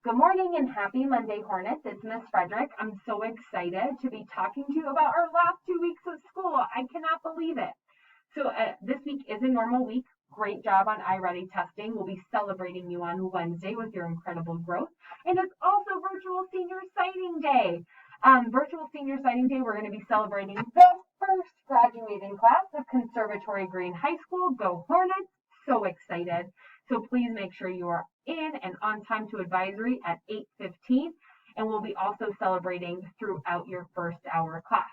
Good morning and happy Monday, Hornets. It's Miss Frederick. I'm so excited to be talking to you about our last 2 weeks of school. I cannot believe it. So this week is a normal week. Great job on iReady testing. We'll be celebrating you on Wednesday with your incredible growth. And it's also Virtual Senior Sighting Day. Virtual Senior Sighting Day, we're going to be celebrating the first graduating class of Conservatory Green High School. Go Hornets. So excited. So please make sure you are in and on time to advisory at 8:15, and we'll be also celebrating throughout your first hour class.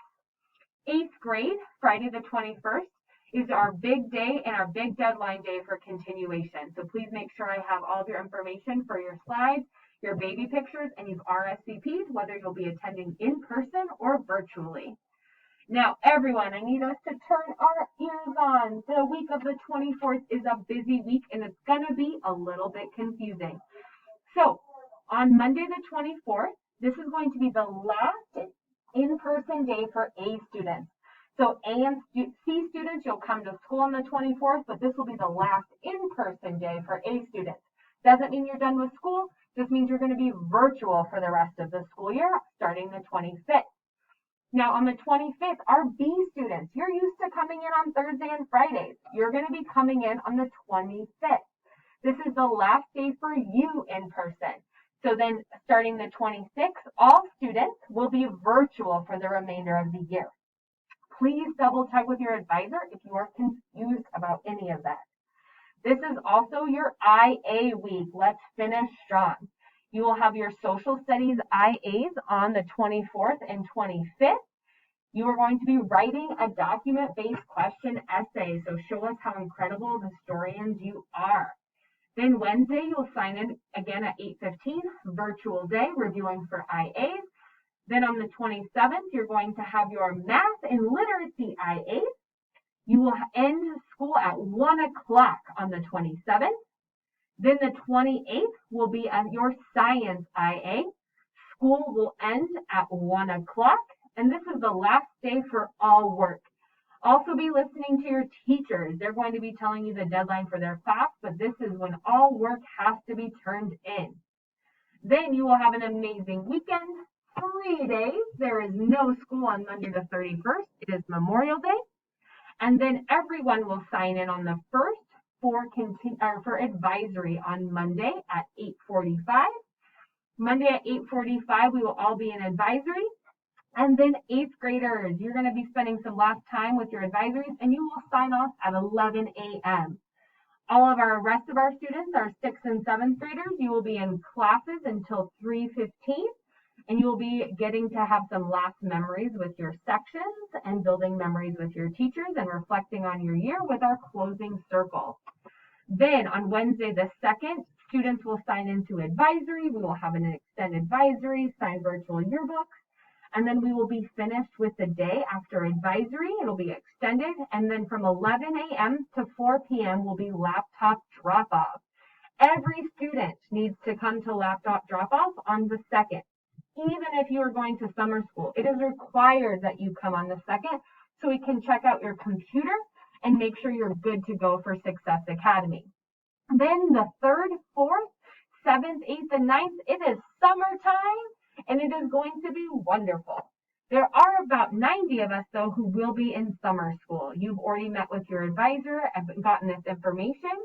8th grade, Friday the 21st, is our big day and our big deadline day for continuation. So please make sure I have all of your information for your slides, your baby pictures, and you've RSVP'd, whether you'll be attending in person or virtually. Now, everyone, I need us to turn our ears on. The week of the 24th is a busy week, and it's going to be a little bit confusing. So, on Monday the 24th, this is going to be the last in-person day for A students. So, A and C students, you'll come to school on the 24th, but this will be the last in-person day for A students. Doesn't mean you're done with school. Just means you're going to be virtual for the rest of the school year, starting the 25th. Now, on the 25th, our B students, you're used to coming in on Thursday and Fridays. You're going to be coming in on the 25th. This is the last day for you in person. So then, starting the 26th, all students will be virtual for the remainder of the year. Please double check with your advisor if you are confused about any of that. This is also your IA week. Let's finish strong. You will have your social studies IAs on the 24th and 25th. You are going to be writing a document-based question essay, so show us how incredible historians you are. Then Wednesday, you'll sign in again at 8:15, virtual day, reviewing for IAs. Then on the 27th, you're going to have your math and literacy IAs. You will end school at 1 o'clock on the 27th. Then the 28th will be at your science IA. School will end at 1 o'clock, and this is the last day for all work. Also be listening to your teachers. They're going to be telling you the deadline for their class, but this is when all work has to be turned in. Then you will have an amazing weekend, 3 days. There is no school on Monday the 31st. It is Memorial Day. And then everyone will sign in on the 1st. For advisory on Monday at 8:45. Monday at 8:45, we will all be in advisory. And then 8th graders, you're going to be spending some last time with your advisories, and you will sign off at 11 a.m. All of our rest of our students, our 6th and 7th graders, you will be in classes until 3:15. And you will be getting to have some last memories with your sections and building memories with your teachers and reflecting on your year with our closing circle. Then on Wednesday the 2nd, students will sign into advisory. We will have an extended advisory, sign virtual yearbooks, and then we will be finished with the day after advisory. It'll be extended, and then from 11 a.m. to 4 p.m. will be laptop drop-off. Every student needs to come to laptop drop-off on the 2nd. Even if you are going to summer school, it is required that you come on the 2nd so we can check out your computer and make sure you're good to go for Success Academy. Then the 3rd, 4th, 7th, 8th, and 9th, it is summertime, and it is going to be wonderful. There are about 90 of us, though, who will be in summer school. You've already met with your advisor and gotten this information,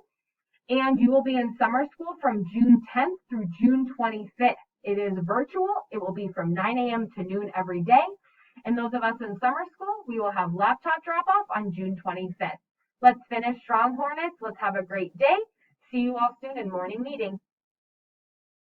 and you will be in summer school from June 10th through June 25th. It is virtual. It will be from 9 a.m. to noon every day. And those of us in summer school, we will have laptop drop-off on June 25th. Let's finish strong, Hornets. Let's have a great day. See you all soon in morning meeting.